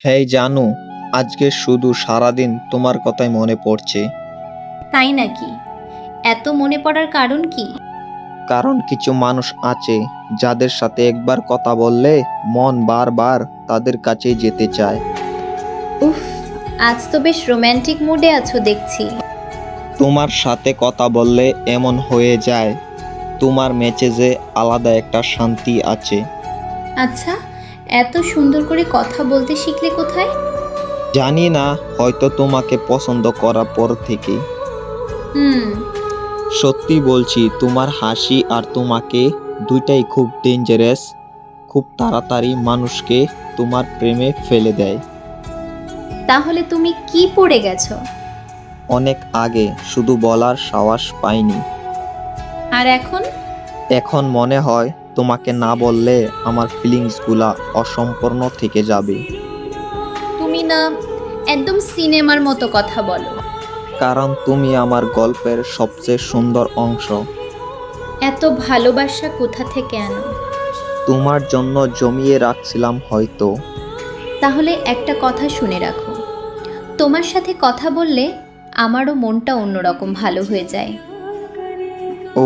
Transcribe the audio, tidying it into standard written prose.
হেই জানু, আজকে শুধু সারাদিন তোমার কথাই মনে পড়ছে। তাই নাকি? এত মনে পড়ার কারণ কি? কারণ কিছু মানুষ আছে যাদের সাথে একবার কথা বললে মন বারবার তাদের কাছেই যেতে চায়। উফ, আজ তো বেশ রোম্যান্টিক মুডে আছো দেখছি। তোমার সাথে কথা বললে এমন হয়ে যায়, তোমার মেসেজে আলাদা একটা শান্তি আছে। আচ্ছা, এত সুন্দর করে কথা বলতে শিখলে কোথায়? জানি না, হয়তো তোমাকে পছন্দ করার পর থেকেই। হুম। সত্যি বলছি, তোমার হাসি আর তোমাকে দুইটাই খুব ডেঞ্জারাস। খুব তাড়াতাড়ি মানুষকে তোমার প্রেমে ফেলে দেয়। তাহলে তুমি কি পড়ে গেছো? অনেক আগে, শুধু বলার সাহস পাইনি। আর এখন? এখন মনে হয় তোমাকে না বললে আমার ফিলিংসগুলা অসম্পূর্ণ থেকে যাবে। তুমি না একদম সিনেমার মতো কথা বলো। কারণ তুমি আমার গল্পের সবচেয়ে সুন্দর অংশ। এত ভালোবাসা কোথা থেকে আনো? তোমার জন্য জমিয়ে রাখছিলাম হয়তো। তাহলে একটা কথা শুনে রাখো, তোমার সাথে কথা বললে আমারও মনটা অন্যরকম ভালো হয়ে যায়। ও,